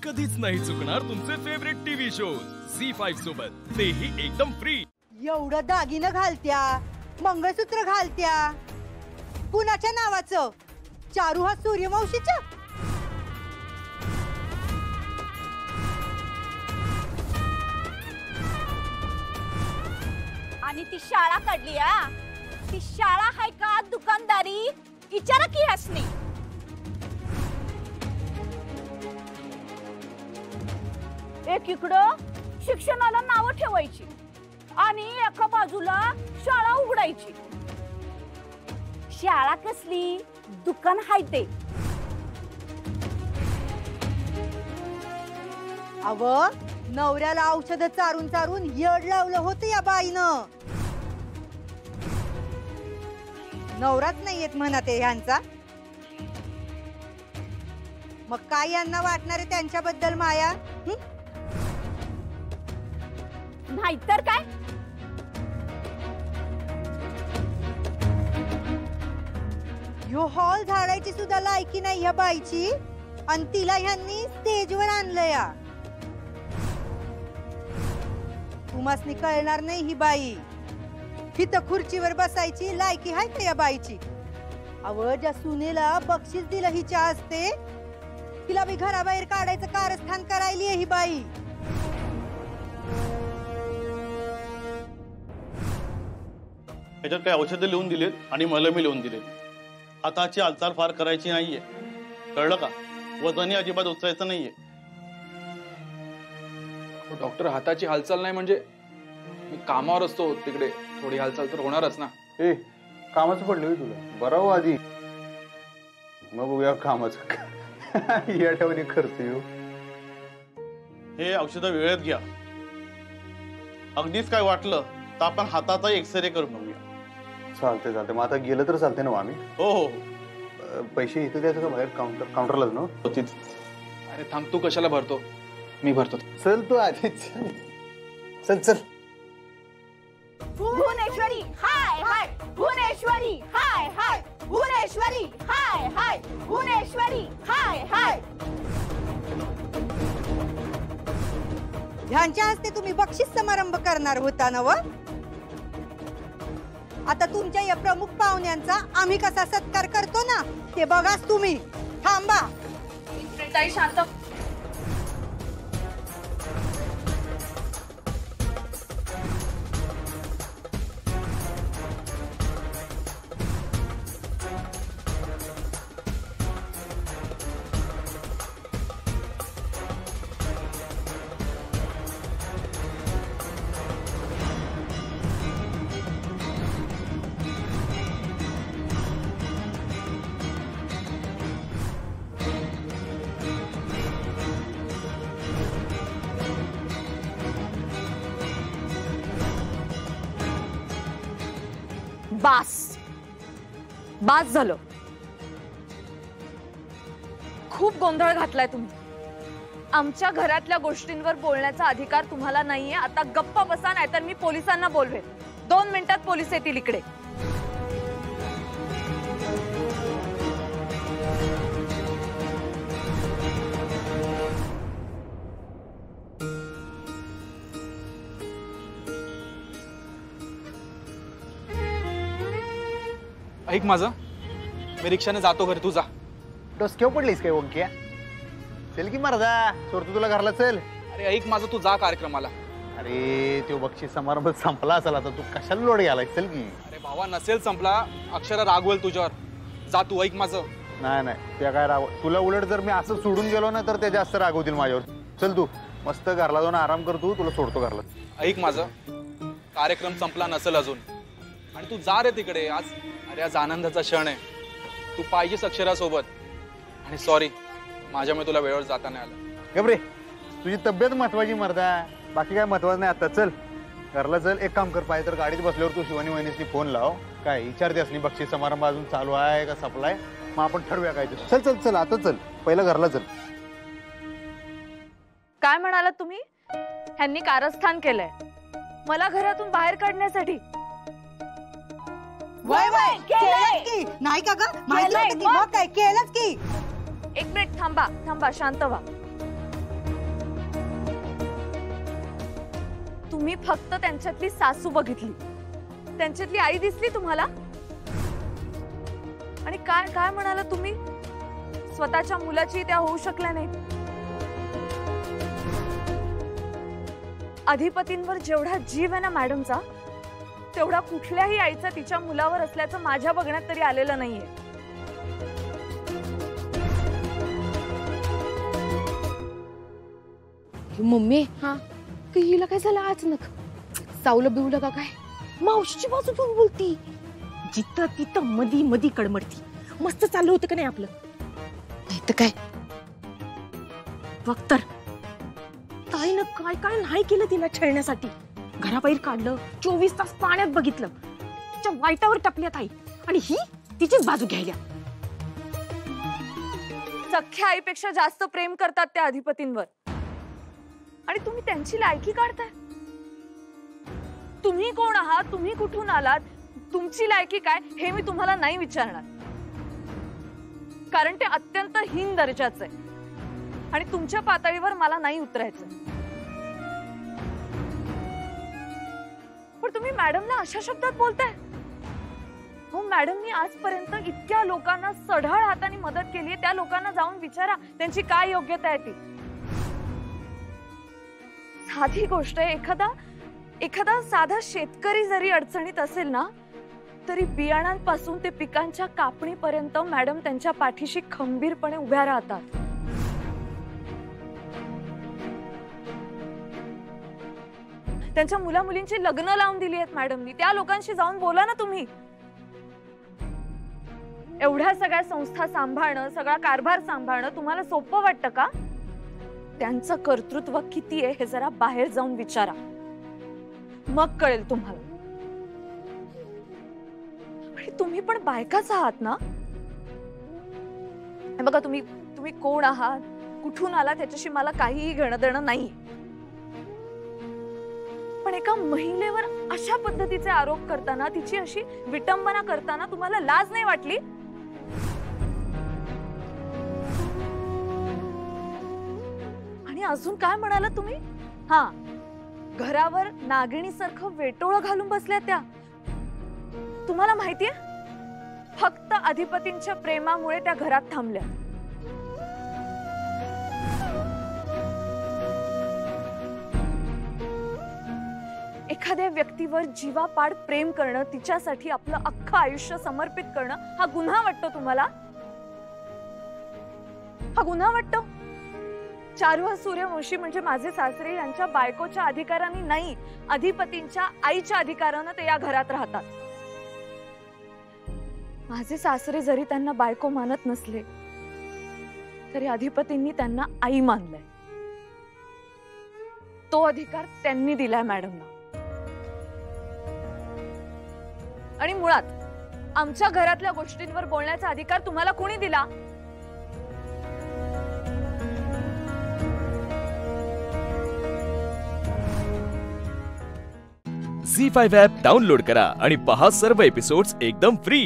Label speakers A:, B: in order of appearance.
A: कधीच नाही चुकणार तुमचे फेवरेट टीव्ही शोज झी5 सोबत, तेही एकदम फ्री।
B: एवढं दागिनं घालत्या, मंगळसूत्र घालत्या, कुणाच्या नावाचं? चारू हा सूर्यवंशीचा?
C: आणि ती शाळा काढली आ? ती शाळा हाय का दुकानदारी? विचारा की हसनी। एकीकडं शिक्षणाला नाव ठेवायची आणि एका बाजूला शाळा उघडायची। शाळा कसली, दुकान हाय ते।
B: अव नवऱ्याला औषध चारून चारून येड लावलं होतं या बाईनं। नवराच नाहीयेत म्हणत ह्यांचा, मग काय यांना वाटणार आहे त्यांच्याबद्दल माया?
C: नाहीतर काय?
B: ह्यो हॉल झाडायची सुद्धा लायकी नाही ह्या बाईची, आणि तिला ह्यांनी स्टेजवर आणलंय। तुम्हासनी कळणार नाही ही बाई, हिथं खुर्चीवर बसायची लायकी हाय का या बाईची? अव ज्या सुनेला बक्षीस दिलं हिच्या असते, तिला बी घराबाहेर काढायचं कारस्थान करायली ही बाई।
D: याच्यात काही औषधं लिहून दिलेत आणि मलमी लिहून दिलेत। हाताची हालचाल फार करायची नाहीये, कळलं का? वजनही अजिबात उचलायचं नाहीये।
E: डॉक्टर, हाताची हालचाल नाही म्हणजे? मी कामावर असतो तिकडे, थोडी हालचाल तर होणारच ना।
F: ए कामाचं पडलं तुला? बरं हो आधी, मग बघूया कामाचं। या ठेवणी खर्च येऊ।
D: हे औषधं वेळेत घ्या। अगदीच काय वाटलं तर आपण हाताचा एक्सरे करून बघूया।
F: चालते चालते, मग आता गेलं तर चालते ना आम्ही?
D: हो हो।
F: पैसे इथे द्यायचं का बाहेर काउंटरलाच ना?
E: अरे थांब, तू कशाला भरतो? मी भरतो।
F: चल तू आधी, चल चल।
C: भुवनेश्वरी हाय हाय, भुवनेश्वरी हाय हाय, भुवनेश्वरी हाय हाय, भुवनेश्वरी हाय हाय।
B: ह्यांच्या हस्ते तुम्ही बक्षीस समारंभ करणार होता ना व? आता तुमच्या या प्रमुख पाहुण्यांचा आम्ही कसा सत्कार करतो ना ते बघाच तुम्ही। थांबा,
C: ताई शांत।
G: बास झालं। खूप गोंधळ घातलाय तुम्ही। आमच्या घरातल्या गोष्टींवर बोलण्याचा अधिकार तुम्हाला नाहीये। आता गप्पा बसा, नाहीतर मी पोलिसांना बोलवेन। 2 मिनिटात पोलीस येतील इकडे।
E: ऐक माझं, मी रिक्षाने जातो घरी, तू जा।
F: डोसक्यावर पडलीस काय ओंक्या? चल की मर्दा, सोडतो तुला घरला, चल।
E: अरे ऐक माझं, तू जा कार्यक्रमाला।
F: अरे तो बक्षीस समारंभ संपला असेल, आता तू कशाला लोड घ्यायला? चल की।
E: अरे भावा, नसेल संपला, अक्षरा रागवेल तुझ्यावर। जा तू, ऐक माझं।
F: नाही नाही, त्या काय राग तुला? उलट जर मी असं सोडून गेलो ना तर ते जास्त रागवतील माझ्यावर। चल तू मस्त घरला जाऊन आराम कर, तू तुला सोडतो घरला।
E: ऐक माझं, कार्यक्रम संपला नसेल अजून, आणि तू जा रे तिकडे आज। अरे आज आनंदाचा क्षण आहे, तू पाहिजेस अक्षरासोबत। आणि सॉरी, माझ्यामुळे तुला वेळेवर जाता नाही आलं।
F: गबरे, तुझी तब्येत महत्वाची मर्दा, बाकी काय महत्वाचं नाही आता। चल घरला चल। एक काम कर, पाहिजे तर गाडीत बसल्यावर तू शिवानी वहिनीसनी फोन लाव, काय विचारते असली बक्षीस समारंभ अजून चालू आहे का संपलाय, मग आपण ठरवूया काय ते। चल चल चल, आता चल, पहिलं घरला चल।
G: काय म्हणालात तुम्ही? ह्यांनी कारस्थान केलंय मला घरातून बाहेर काढण्यासाठी?
B: वय वय केलंच की नाही का ग? माहिती होतं की मग काय केलंच की।
G: एक मिनिट थांबा, थांबा, शांत व्हा। तुम्ही फक्त त्यांच्यातली सासू बघितली, त्यांच्यातली आई दिसली तुम्हाला? आणि काय काय म्हणाला तुम्ही? स्वतःच्या मुलाची त्या होऊ शकल्या नाही. अधिपतींवर जेवढा जीव आहे ना मॅडमचा, तेवढा कुठल्याही आईचा तिच्या मुलावर असल्याचं माझ्या बघण्यात तरी आलेलं नाहीये.
H: मम्मी हिला काय झालं अचानक? चावलं बिवलं का काय? मावशीची बाजू घेऊन बोलती. जिथं तिथं मधी मधी कडमडती. मस्त चाललं होतं का नाही आपलं? नाही तर काय. बघ तर ताईनं काय काय नाही केलं तिला छळण्यासाठी. घराबाहेर काढलं, 24 तास पाण्यात बघितलं, तिच्या वाईटावर टपल्यात आई. आणि ही तिचीच बाजू घ्यायला.
G: सख्या आईपेक्षा जास्त प्रेम करतात त्या अधिपतींवर, आणि तुम्ही त्यांची लायकी काढताय. तुम्ही कोण आहात, तुम्ही कुठून आलात, तुमची लायकी काय हे मी तुम्हाला नाही विचारणार, कारण ते अत्यंत हीन दर्जाचं आहे आणि तुमच्या पातळीवर मला नाही उतरायचं. पण तुम्ही मॅडमला अशा शब्दात बोलताय? हो, मॅडमनी आजपर्यंत इतक्या लोकांना सढाळ हाताने मदत केली आहे. त्या लोकांना जाऊन विचारा त्यांची काय योग्यता आहे ती. साधी गोष्ट आहे, एखादा साधा शेतकरी जरी अडचणीत असेल ना, तरी बियाणांपासून ते पिकांच्या कापणीपर्यंत मॅडम त्यांच्या पाठीशी खंबीरपणे उभ्या राहतात. त्यांच्या मुला मुलींची लग्न लावून दिली आहेत मॅडमनी. त्या लोकांशी जाऊन बोला ना तुम्ही. एवढ्या सगळ्या संस्था सांभाळणं, सगळा कारभार सांभाळणं तुम्हाला सोपं वाटतं का? त्यांचं कर्तृत्व किती आहे हे जरा बाहेर जाऊन विचारा, मग कळेल तुम्हाला. आणि तुम्ही पण बायकाच आहात ना? बघा, तुम्ही कोण आहात, कुठून आलात त्याच्याशी मला काहीही घेणं देणं नाही. पण एका महिलेवर अशा पद्धतीचे आरोप करताना, तिची अशी विटंबना करताना तुम्हाला लाज नाही वाटली? आणि अजून काय म्हणाला तुम्ही? हा, घरावर नागिणीसारखं वेटोळं घालून बसल्या त्या. तुम्हाला माहितीये, फक्त अधिपतींच्या प्रेमामुळे त्या घरात थांबल्या. एखाद्या व्यक्तीवर जीवापाड प्रेम करणं, तिच्यासाठी आपलं अख्खं आयुष्य समर्पित करणं, हा गुन्हा वाटतो तुम्हाला? हा गुन्हा वाटतो? चारुहा सूर्यवंशी म्हणजे माझे सासरे यांच्या बायकोच्या अधिकाराने नाही, अधिपतींच्या आईच्या अधिकाराने ते या घरात राहतात. माझे सासरे जरी त्यांना बायको मानत नसले तरी अधिपतींनी त्यांना आई मानलंय. तो अधिकार त्यांनी दिलाय मॅडमला. आणि मुळात आमच्या घरातल्या गोष्टींवर बोलण्याचा अधिकार तुम्हाला कोणी दिला?
A: झी5 ॲप डाउनलोड करा आणि पहा सर्व एपिसोड्स एकदम फ्री.